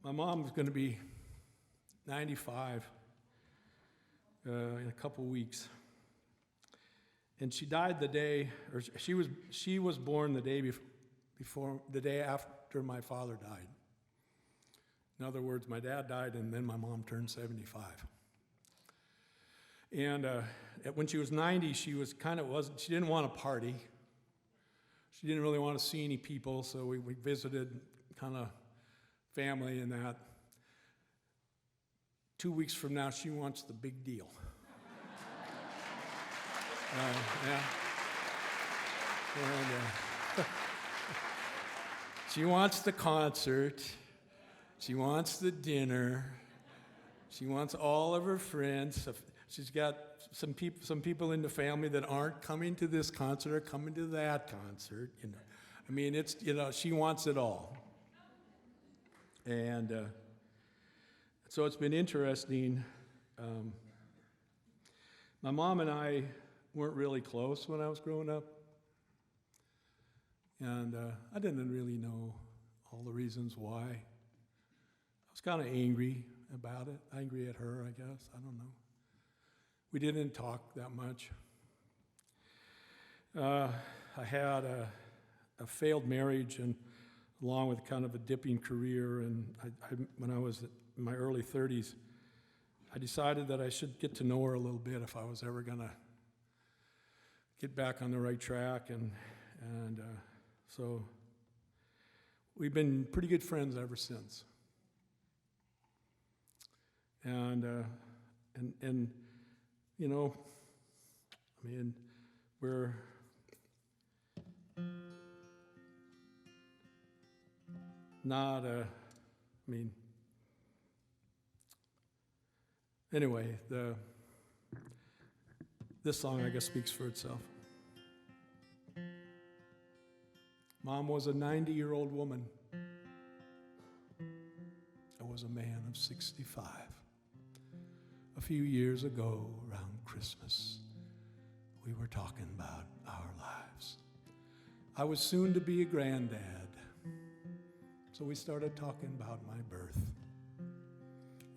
My mom was going to be 95 in a couple weeks. And she died the day, or she was born the day before, the day after my father died. In other words, my dad died and then my mom turned 75. And when she was 90, she didn't want to party. She didn't really want to see any people, so we visited kind of family and that. 2 weeks from now, she wants the big deal. Yeah. And, she wants the concert. She wants the dinner. She wants all of her friends. She's got some people in the family that aren't coming to this concert or coming to that concert. I mean, she wants it all. And so it's been interesting. My mom and I weren't really close when I was growing up. And I didn't really know all the reasons why. I was kind of angry about it, angry at her, I guess. I don't know. We didn't talk that much. I had a failed marriage, and along with kind of a dipping career, and when I was in my early 30s, I decided that I should get to know her a little bit if I was ever going to get back on the right track, and so we've been pretty good friends ever since. And you know, I mean, we're not anyway, this song, I guess, speaks for itself. Mom was a 90-year-old woman. I was a man of 65. A few years ago, around Christmas, we were talking about our lives. I was soon to be a granddad, so we started talking about my birth.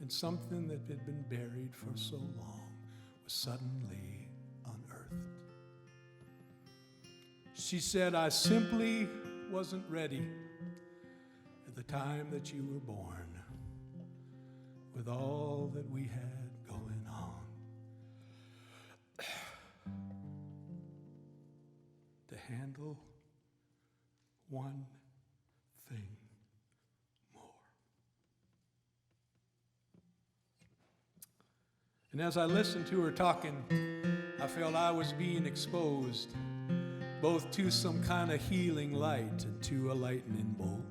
And something that had been buried for so long was suddenly unearthed. She said, I simply wasn't ready at the time that you were born, with all that we had going on, to handle one thing more. And as I listened to her talking, I felt I was being exposed both to some kind of healing light and to a lightning bolt.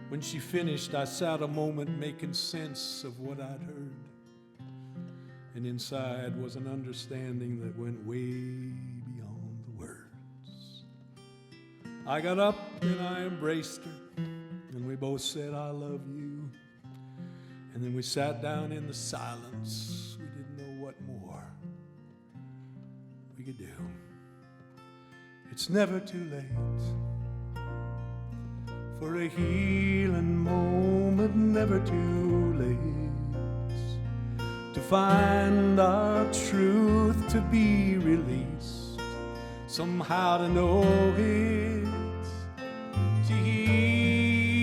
When she finished, I sat a moment making sense of what I'd heard. And inside was an understanding that went way beyond the words. I got up and I embraced her, and we both said, I love you. And then we sat down in the silence. We didn't know what more we could do. It's never too late for a healing moment, never too late to find our truth, to be released, somehow to know it, to heal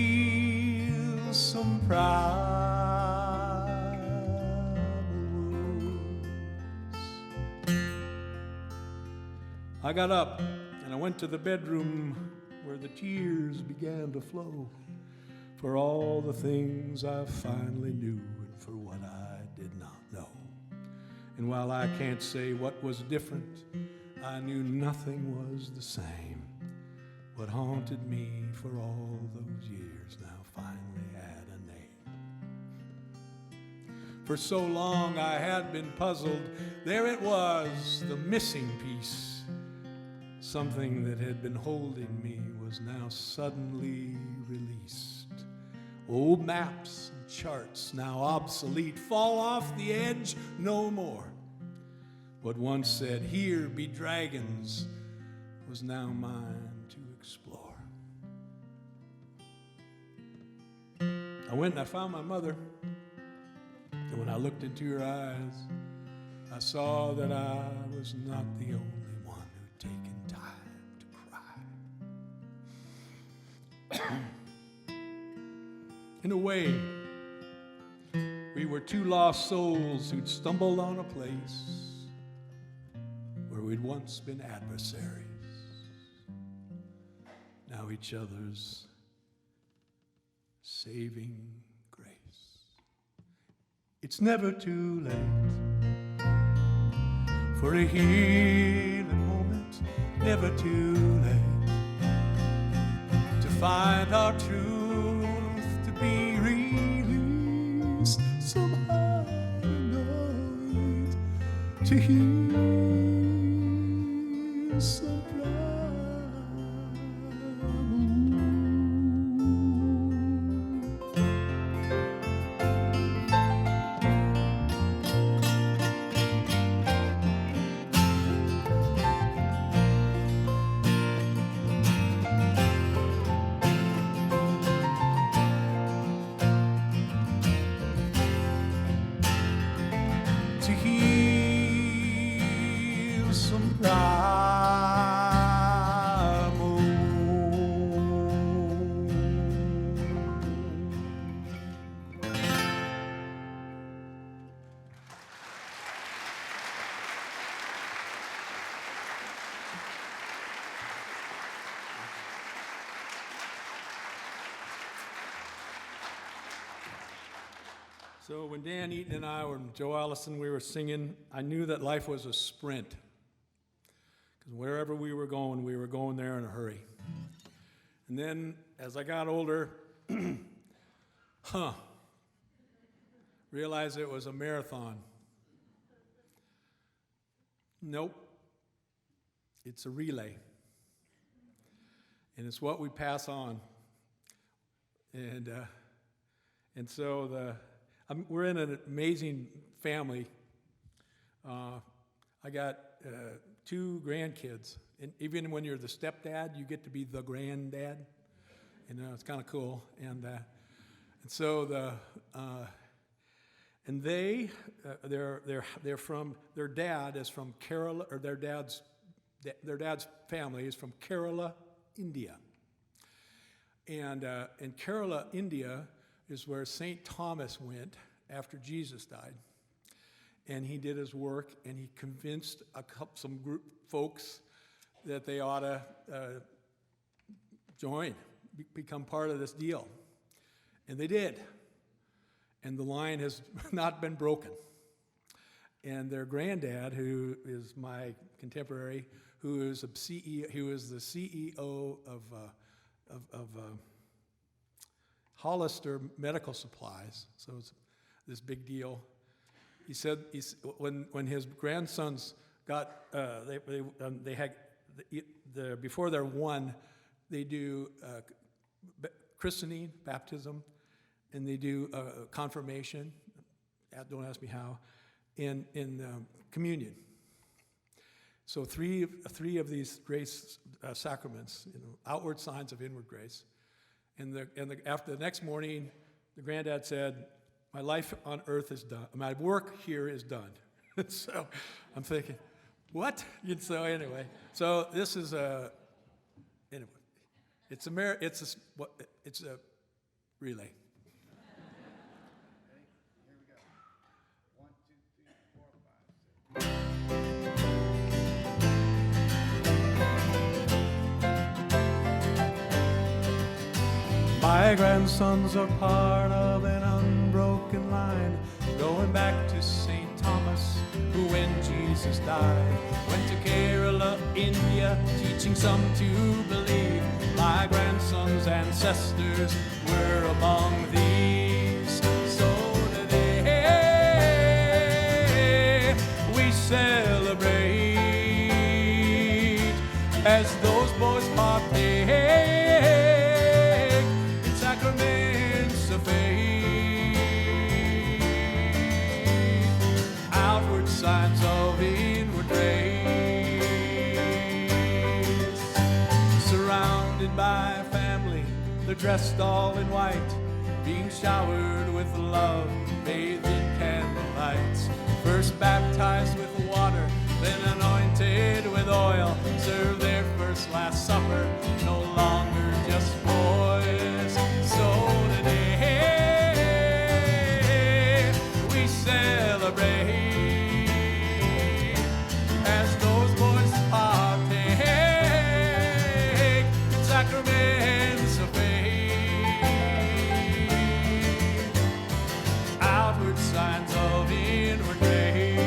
some pride wounds. I got up and I went to the bedroom where the tears began to flow for all the things I finally knew and for what I did not know. And while I can't say what was different, I knew nothing was the same. What haunted me for all those years now finally had a name. For so long I had been puzzled. There it was, the missing piece. Something that had been holding me was now suddenly released. Old maps and charts, now obsolete, fall off the edge no more. What once said, here be dragons, was now mine to explore. I went and I found my mother, and when I looked into her eyes, I saw that I was not the only one who'd taken time to cry. In a way, we were two lost souls who'd stumbled on a place where we'd once been adversaries, now each other's saving grace. It's never too late for a healing moment, never too late to find our truth, to be released somehow, know it, to heal some pride. To heal some primal. So when Dan Eaton and I and Joe Allison, we were singing, I knew that life was a sprint. Because wherever we were going there in a hurry. And then as I got older, realized it was a marathon. Nope, it's a relay. And it's what we pass on. And so we're in an amazing family. I got 2 grandkids, and even when you're the stepdad, you get to be the granddad. You know, it's kind of cool. And so they're from, their dad is from Kerala, or their dad's family is from Kerala, India. And Kerala, India is where St. Thomas went after Jesus died. And he did his work, and he convinced some group folks that they ought to join, become part of this deal. And they did. And the line has not been broken. And their granddad, who is my contemporary, who is the CEO of Hollister Medical Supplies, so it's this big deal. He said when his grandsons got they had before they're 1, they do christening, baptism, and they do confirmation. Don't ask me how. In communion. So three of these grace sacraments, outward signs of inward grace. And after the next morning, the granddad said, "My life on earth is done. My work here is done." So I'm thinking, what? So anyway, so this is anyway, it's a relay. Here we go. 1, 2, 3, 4, 5, 6. My grandsons are part of an unbroken line, going back to St. Thomas, who when Jesus died, went to Kerala, India, teaching some to believe. My grandsons' ancestors were among these. So today we celebrate as those boys partake sacraments of faith, outward signs of inward grace. Surrounded by family, they're dressed all in white, being showered with love, bathed in candlelight, first baptized with water, then anointed with oil, served their first Last Supper, no longer just boys. So today we celebrate as those boys partake sacraments of faith, outward signs of inward grace.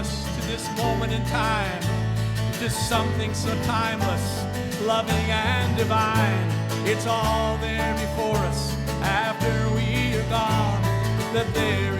To this moment in time, to something so timeless, loving and divine. It's all there before us after we are gone, that there